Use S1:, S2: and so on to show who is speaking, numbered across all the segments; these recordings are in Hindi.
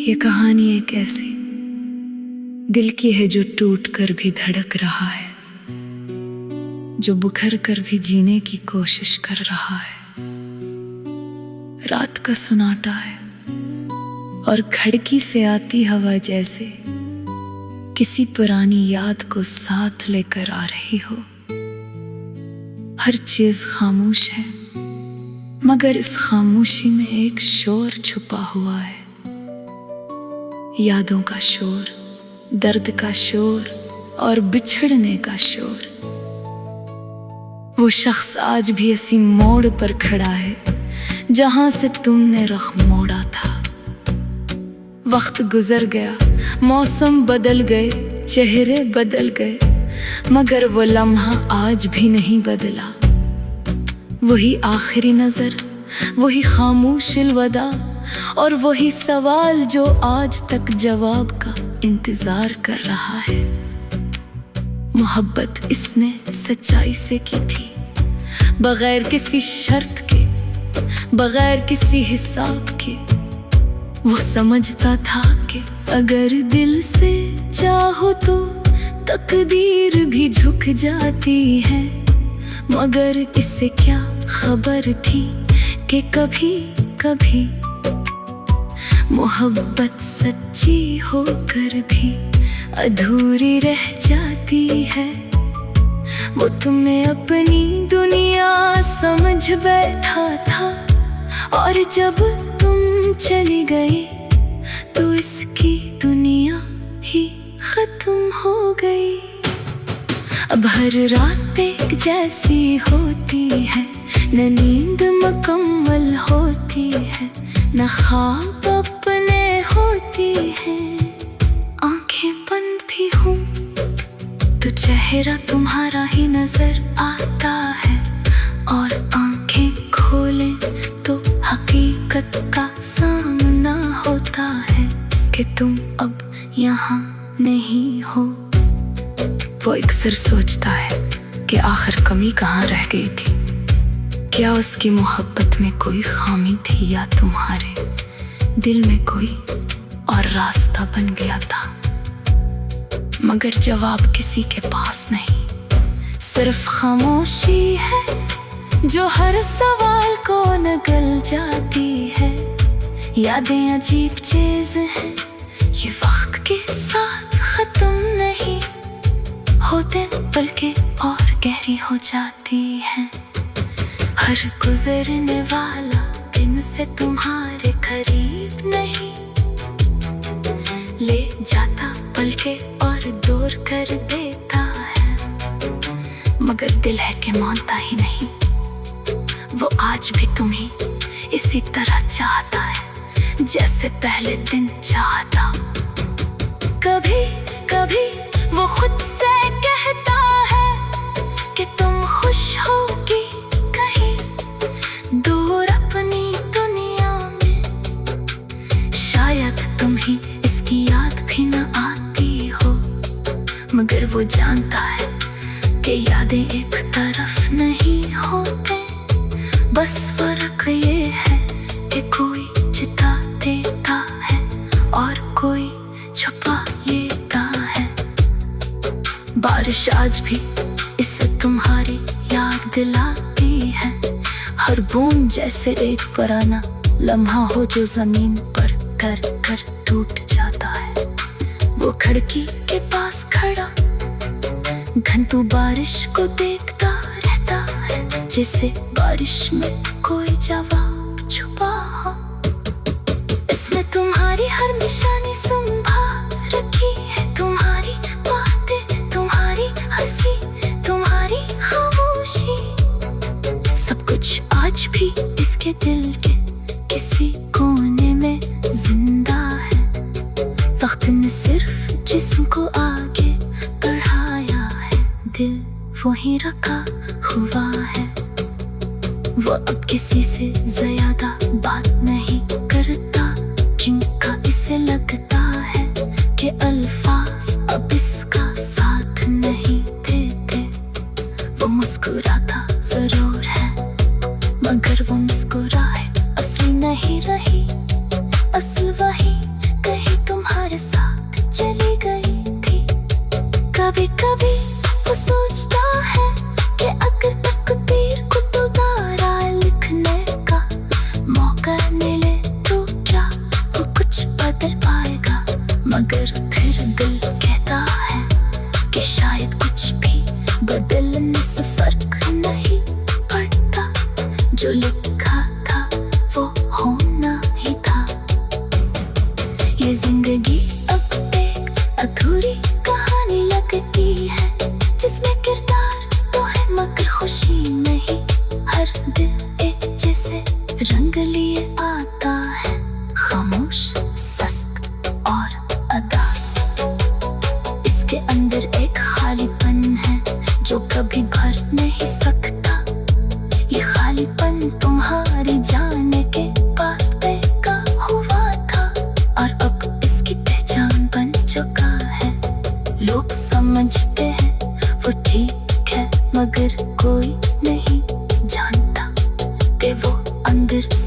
S1: ये कहानी एक ऐसी दिल की है जो टूट कर भी धड़क रहा है, जो बुखर कर भी जीने की कोशिश कर रहा है। रात का सुनाटा है और खिड़की से आती हवा जैसे किसी पुरानी याद को साथ लेकर आ रही हो। हर चीज खामोश है, मगर इस खामोशी में एक शोर छुपा हुआ है। यादों का शोर, दर्द का शोर और बिछड़ने का शोर। वो शख्स आज भी इसी मोड़ पर खड़ा है जहां से तुमने रुख मोड़ा था। वक्त गुजर गया, मौसम बदल गए, चेहरे बदल गए, मगर वो लम्हा आज भी नहीं बदला। वही आखिरी नजर, वही खामोश अलविदा और वही सवाल जो आज तक जवाब का इंतजार कर रहा है। मोहब्बत इसने सच्चाई से की थी, बगैर किसी शर्त के, बगैर किसी हिसाब के। वो समझता था कि अगर दिल से चाहो तो तकदीर भी झुक जाती है, मगर इससे क्या खबर थी कि कभी कभी मोहब्बत सच्ची होकर भी अधूरी रह जाती है। वो तुम्हें अपनी दुनिया समझ बैठा था और जब तुम चली गई तो इसकी दुनिया ही खत्म हो गई। अब हर रात एक जैसी होती है, न नींद मुकम्मल होती है, न ख्वाब अपने होती है। आंखें बंद भी हूँ तो चेहरा तुम्हारा ही नजर आता है, और आंखें खोले तो हकीकत का सामना होता है कि तुम अब यहाँ नहीं हो। वो अक्सर सोचता है कि आखिर कमी कहाँ रह गई थी। क्या उसकी मोहब्बत में कोई खामी थी या तुम्हारे दिल में कोई और रास्ता बन गया था। मगर जवाब किसी के पास नहीं, सिर्फ खामोशी है जो हर सवाल को नगल जाती है। यादें अजीब चीज हैं, ये वक्त के साथ खत्म नहीं होते, बल्कि और गहरी हो जाती है। हर गुजरने वाला दिन से तुम्हारे करीब नहीं ले जाता, बल्कि और दूर कर देता है। मगर दिल है कि मानता ही नहीं, वो आज भी तुम्हें इसी तरह चाहता है जैसे पहले दिन चाहता। कभी कभी वो खुद से कहता है कि तुम खुश होगी कहीं दूर अपनी दुनिया में। शायद तुम्हें इसकी याद भी न आती हो, मगर वो जानता है कि यादें एक तरफ नहीं होते। बस फर्क ये है कि कोई जिता देता है और कोई छुपा लेता है। बारिश आज भी इससे तुम्हारी याद दिलाती है, हर बूंद जैसे एक पुराना लम्हा हो जो जमीन पर कर कर टूट जाता है। वो खिड़की के पास खड़ा घंटों बारिश को देखता रहता है, जैसे बारिश में कोई जवाब छुपा हो। इसने तुम्हारी हर निशानी संभाल रखी है, तुम्हारी बातें, तुम्हारी हंसी, तुम्हारी खामोशी, सब कुछ आज भी इसके दिल के किसी कोने में जिंदा है। वक्त ने सिर्फ जिस्म को आगे बढ़ाया है, दिल वहीं रखा हुआ है। वो अब किसी से ज्यादा बात नहीं करता, जिनका इसे लगता है कि अल्फाज अब इसका साथ नहीं देते। वो मुस्कुराता जरूर है, मगर वो मुस्कुराहट असली नहीं रही, असल वही कहीं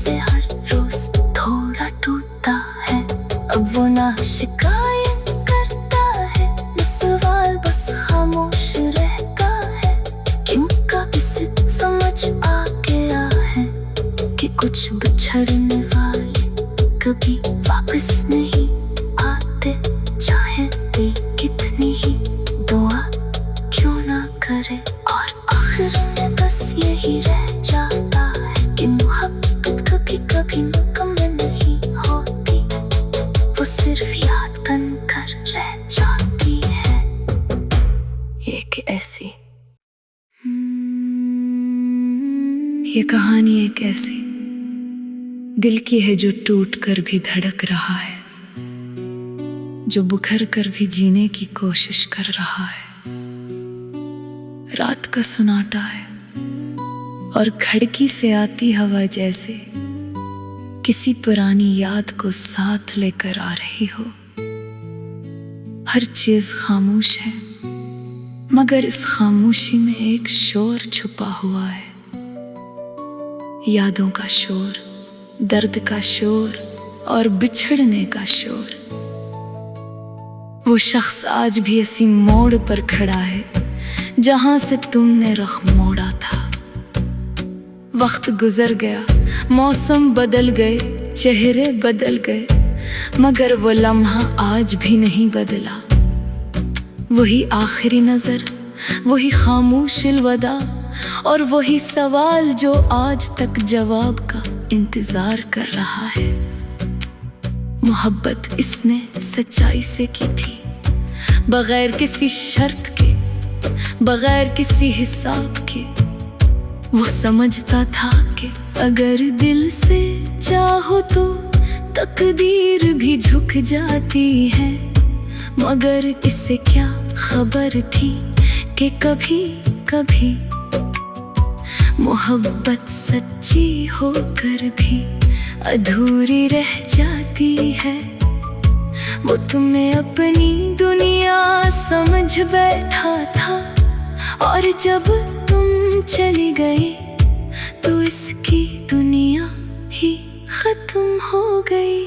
S1: से हर रोज थोड़ा टूटता है। अब वो ना शिकायत करता है, न सवाल, बस खामोश रहता है। क्योंकि इसे समझ आ गया है कि कुछ बिछड़ने वाले कभी वापस नहीं आते, चाहे वे कितनी ही दुआ क्यों ना करे। और आखिर में बस यही रह जाता है कि मोहब्बत कभी कभी मुकम्मल नहीं होती, वो सिर्फ याद बनकर रह जाती है। एक ऐसी ये कहानी एक ऐसी दिल की है जो टूट कर भी धड़क रहा है, जो बुखर कर भी जीने की कोशिश कर रहा है। रात का सुनाटा है और खिड़की से आती हवा जैसे किसी पुरानी याद को साथ लेकर आ रही हो। हर चीज खामोश है, मगर इस खामोशी में एक शोर छुपा हुआ है। यादों का शोर, दर्द का शोर और बिछड़ने का शोर। वो शख्स आज भी इसी मोड़ पर खड़ा है जहां से तुमने रुख मोड़ा था। वक्त गुजर गया, मौसम बदल गए, चेहरे बदल गए, मगर वो लम्हा आज भी नहीं बदला। वही आखिरी नजर, वही खामोश अलविदा और वही सवाल जो आज तक जवाब का इंतजार कर रहा है। मोहब्बत इसने सच्चाई से की थी, बगैर किसी शर्त के, बगैर किसी हिसाब के। वो समझता था कि अगर दिल से चाहो तो तकदीर भी झुक जाती है, मगर इससे क्या खबर थी कि कभी कभी मोहब्बत सच्ची होकर भी अधूरी रह जाती है। वो तुम्हें अपनी दुनिया समझ बैठा था और जब तुम चली गई तो इसकी दुनिया ही खत्म हो गई।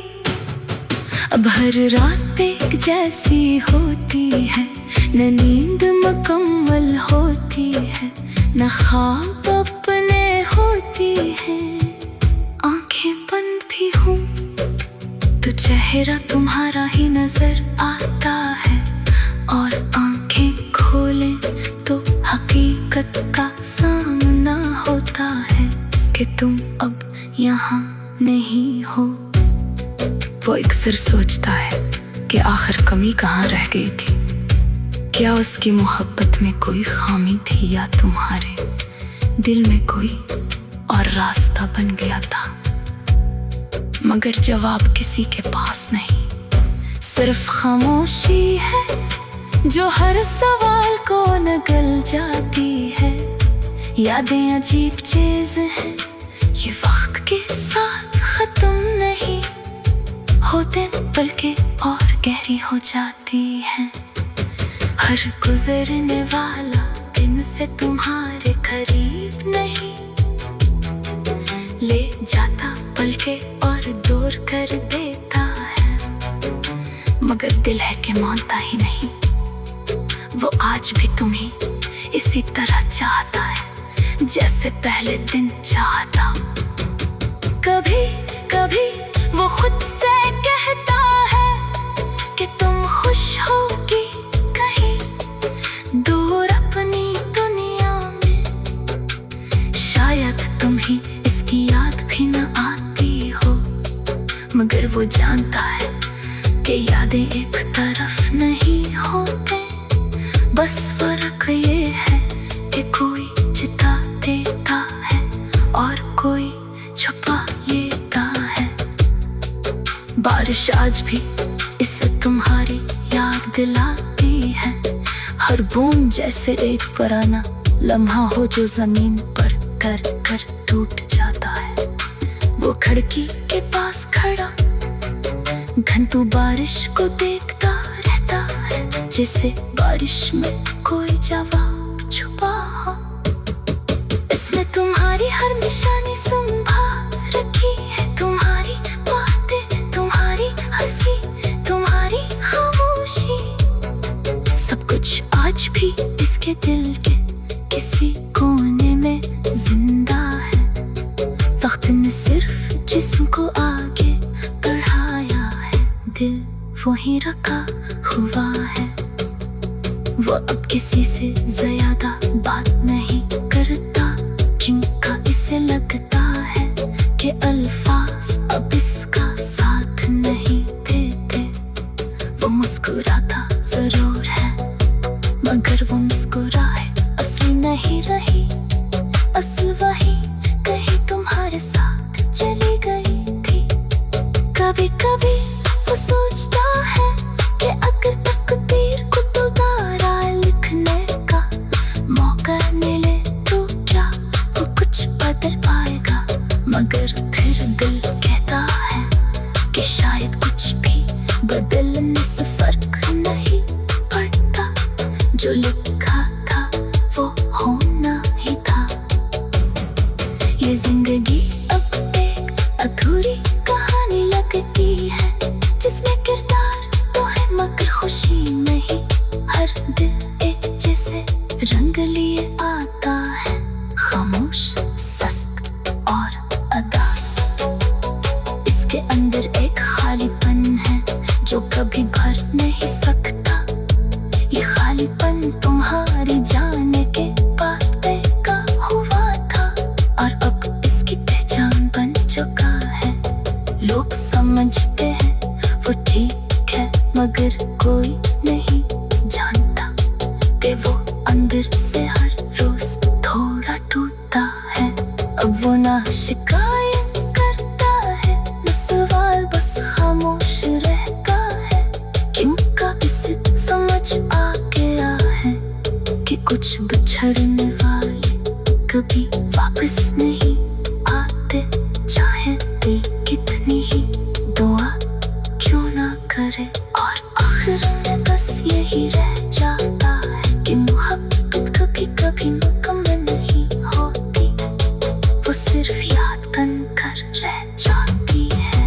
S1: अब हर रात एक जैसी होती है, न नींद मुकम्मल होती है, न ख्वाब अपने होती है। आंखें बंद भी हूँ तो चेहरा तुम्हारा ही नजर आता है, और आंखें खोले तो हकीकत का सामना होता है कि तुम अब यहाँ नहीं हो। वो अक्सर सोचता है कि आखिर कमी कहाँ रह गई थी। क्या उसकी मोहब्बत में कोई खामी थी या तुम्हारे दिल में कोई और रास्ता बन गया था। मगर जवाब किसी के पास नहीं, सिर्फ खामोशी है जो हर सवाल को नगल जाती है। यादें अजीब चीज हैं, ये वक्त के साथ खत्म नहीं होते, बल्कि और गहरी हो जाती है। हर गुजरने वाला दिन से तुम्हारे करीब नहीं ले जाता, बल्कि और दूर कर देता है। मगर दिल है कि मानता ही नहीं, वो आज भी तुम्हें इसी तरह चाहता है जैसे पहले दिन चाहता। कभी कभी वो खुद से कहता है कि तुम खुश होगी कहीं दूर अपनी दुनिया में। शायद तुम्हें इसकी याद भी न आती हो, मगर वो जानता है कि यादें एक तरफ नहीं होते। बस फर्क ये है कि कोई जिता देता है और कोई छुपा लेता है। बारिश आज भी इससे तुम्हारी याद दिलाती है, हर बूंद जैसे एक पुराना लम्हा हो जो जमीन पर कर कर टूट जाता है। वो खिड़की के पास खड़ा घंटों बारिश को देखता रहता है, जैसे बारिश में कोई जवाब छुपा हो। इसमें तुम्हारी हर निशानी संभाल रखी है। तुमको आगे बढ़ाया है, दिल वहीं रखा हुआ है। वो अब किसी से ज्यादा बात नहीं करता, जिनका इसे लगता है कि अल्फाज अब इसका साथ नहीं देते। वो मुस्कुराता जरूर है, मगर वो मुस्कुराए असली नहीं रही। असल वही कहीं तुम्हारे साथ चली गई थी। कभी कभी वो सोचता है कि अगर तकदीर को दोबारा लिखने का मौका मिले तो क्या वो कुछ बदल पाएगा। मगर फिर दिल कहता है कि शायद कुछ भी बदलने से फर्क नहीं पड़ता। जो लिखा था वो होना ही था। ये जिंदगी अब एक अधूरी कहानी लगती है, जिसमें किरदार तो है मगर खुशी नहीं। हर दिल एक जैसे रंग लिए आता है, खामोश, सख्त और अदास। इसके अंदर एक खालीपन है जो कभी भर नहीं सकता। ये खालीपन तुम्हारी जाने के बाद का हुआ था, और अब इसकी पहचान बन चुका है। लोग समझते हैं वो ठीक है, मगर कोई नहीं जानता कि वो अंदर से हर रोज थोड़ा टूटा है। अब वो ना शिकायत करता है, न सवाल, बस खामोश रहता है। क्योंकि इसे समझ आ गया है कि कुछ बिछड़ने वाले कभी वापस नहीं आते, चाहे दे कितनी ही दुआ क्यों ना करे। और आखिर में बस यही रह जाता है कि मोहब्बत कभी कभी मुकम्मल नहीं होती, वो सिर्फ याद बनकर रह जाती है।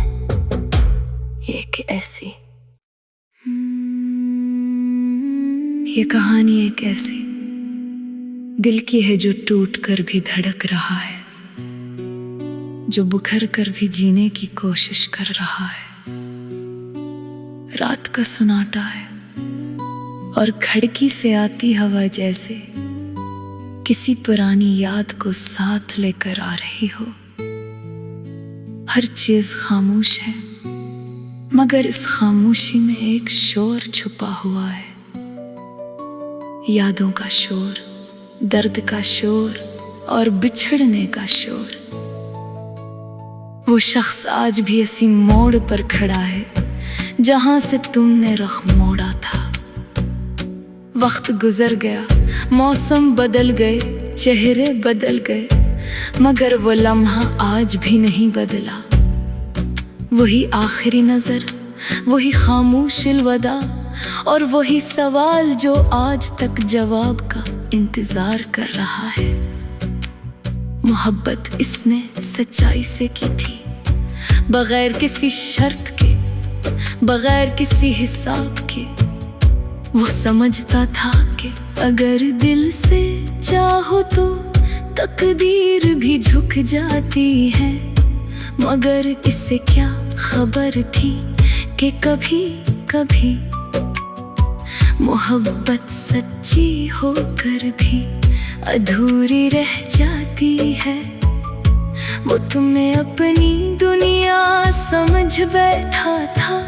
S1: एक ऐसी ये कहानी एक ऐसी दिल की है जो टूट कर भी धड़क रहा है, जो बुखर कर भी जीने की कोशिश कर रहा है। रात का सुनाटा है और खिड़की से आती हवा जैसे किसी पुरानी याद को साथ लेकर आ रही हो। हर चीज खामोश है, मगर इस खामोशी में एक शोर छुपा हुआ है। यादों का शोर, दर्द का शोर और बिछड़ने का शोर। वो शख्स आज भी इसी मोड़ पर खड़ा है जहां से तुमने रुख मोड़ा था। वक्त गुजर गया, मौसम बदल गए, चेहरे बदल गए, मगर वो लम्हा आज भी नहीं बदला। वही आखिरी नजर, वही खामोश अलविदा, और वही सवाल जो आज तक जवाब का इंतजार कर रहा है। मोहब्बत इसने सच्चाई से की थी, बगैर किसी शर्त के, बगैर किसी हिसाब के। वो समझता था कि अगर दिल से चाहो तो तकदीर भी झुक जाती है, मगर इसे क्या खबर थी कि कभी कभी मोहब्बत सच्ची होकर भी अधूरी रह जाती है। वो तुम्हें अपनी दुनिया समझ बैठा था,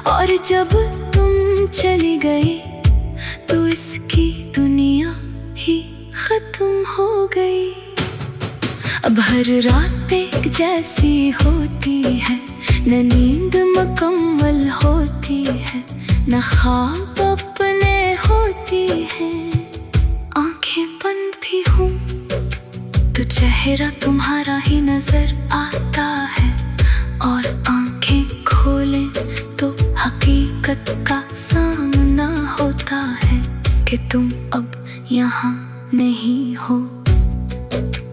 S1: और जब तुम चली गई तो इसकी दुनिया ही खत्म हो गई। अब हर रात एक जैसी होती है, न नींद मुकम्मल होती है, न ख्वाब अपने होती है। आंखें बंद भी हूँ तो चेहरा तुम्हारा ही नजर आता है, और आंखें खोले तो हकीकत का सामना होता है कि तुम अब यहाँ नहीं हो।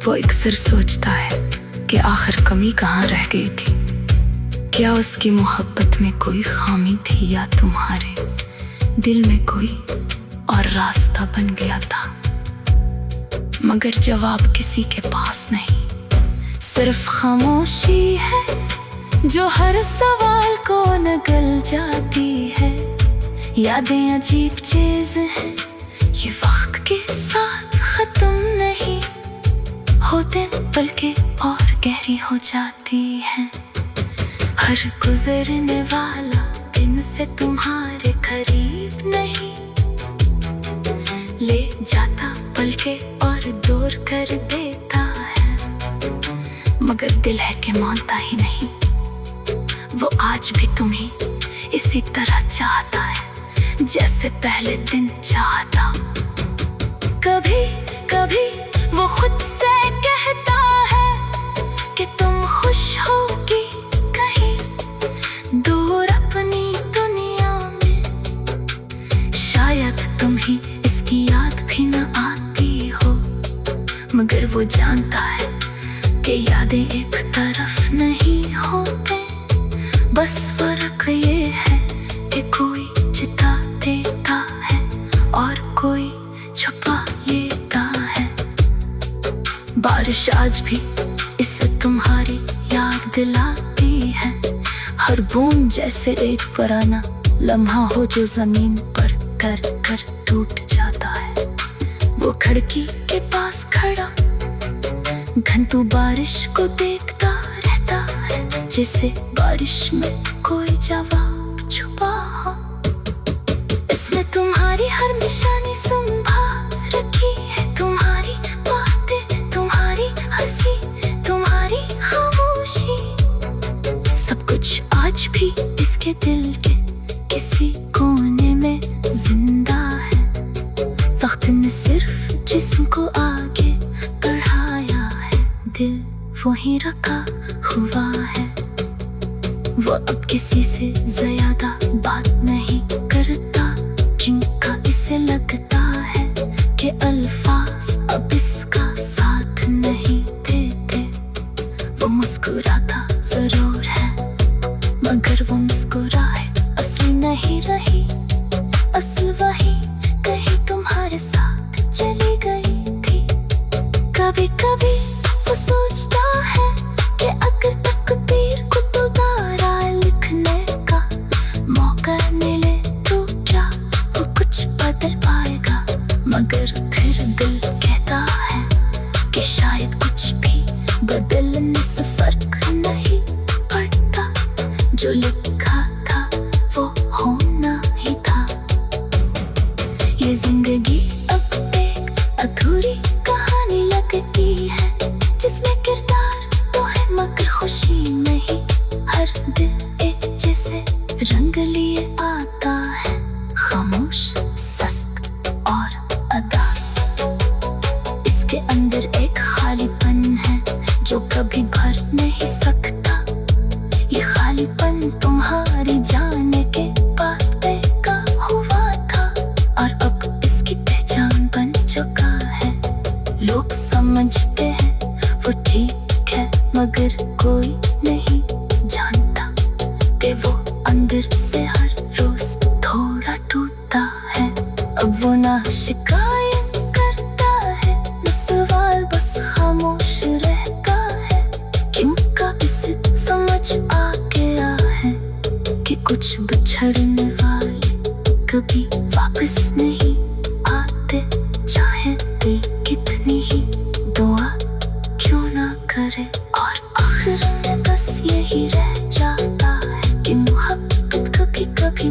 S1: वो अक्सर सोचता है कि आखिर कमी कहाँ रह गई थी। क्या उसकी मोहब्बत में कोई खामी थी, या तुम्हारे दिल में कोई और रास्ता बन गया था। मगर जवाब किसी के पास नहीं, सिर्फ खामोशी है जो हर सवाल को नगल जाती है। यादें अजीब चीज हैं, ये वक्त के साथ खत्म नहीं होते, बल्कि और गहरी हो जाती है। हर गुजरने वाला दिन से तुम्हारे करीब नहीं ले जाता, बल्कि और दूर कर देता है। मगर दिल है कि मानता ही नहीं, वो आज भी तुम्हें इसी तरह चाहता है जैसे पहले दिन चाहता। कभी कभी वो खुद से कहता है कि तुम खुश होगी कहीं दूर अपनी दुनिया में। शायद तुम्हें इसकी याद भी न आती हो, मगर वो जानता है कि यादें एक तरफ नहीं होते। बस फर्क ये है कि कोई जिता देता है और कोई छुपा लेता है। बारिश आज भी इससे तुम्हारी याद दिलाती है। हर बूंद जैसे एक पुराना लम्हा हो जो जमीन पर कर कर टूट जाता है। वो खिड़की के पास खड़ा घंटों बारिश को देखता रहता है, जैसे बारिश में कोई जवाब छुपा हो। इसने तुम्हारी हर निशानी संभाल रखी है, तुम्हारी बातें, तुम्हारी हंसी, तुम्हारी खामोशी, सब कुछ आज भी इसके दिल के किसी कोने में जिंदा है। वक्त ने सिर्फ जिस्म को आगे बढ़ाया है, दिल वहीं रखा हुआ है। वो अब किसी से ज्यादा बात नहीं करता, जिनका इसे लगता है कि अल्फाज अब इसका साथ नहीं देते। वो मुस्कुराता जरूर है, मगर वो मुस्कुराहट असली नहीं रही। असल वही कहीं तुम्हारे साथ चली गई थी। कभी कभी वो सोचता है कि अगर तकदीर को दोबारा लिखने का मौका मिले तो क्या वो कुछ बदल पाएगा। मगर फिर दिल कहता है कि शायद कुछ भी बदलने से फर्क नहीं पड़ता। जो लिखा था वो होना ही था। ये जिंदगी अब एक अधूरी कहानी लगती है, जिसमें किरदार तो है मगर खुशी नहीं। हर दिल एक जैसे रंग लिए आता है, खामोश, सख्त और अदास। इसके अंदर एक खालीपन है जो कभी भर नहीं सकता। ये खालीपन तुम्हारी जाने के बाद बेका हुआ था, और अब इसकी पहचान बन चुका है। लोग समझते हैं वो ठीक है, मगर कोई नहीं जानता कि वो अंदर से हर रोज थोड़ा टूटता है। अब वो ना शिकायत करता है, न सवाल, बस खामोश रहता है। क्योंकि इसे समझ आ गया है कि कुछ बिछड़ने वाले कभी वापस नहीं आते, चाहे कोई कितनी ही दुआ क्यों ना करे। और आखिर में बस यही रह जाता है कि मोहब्बत कभी कभी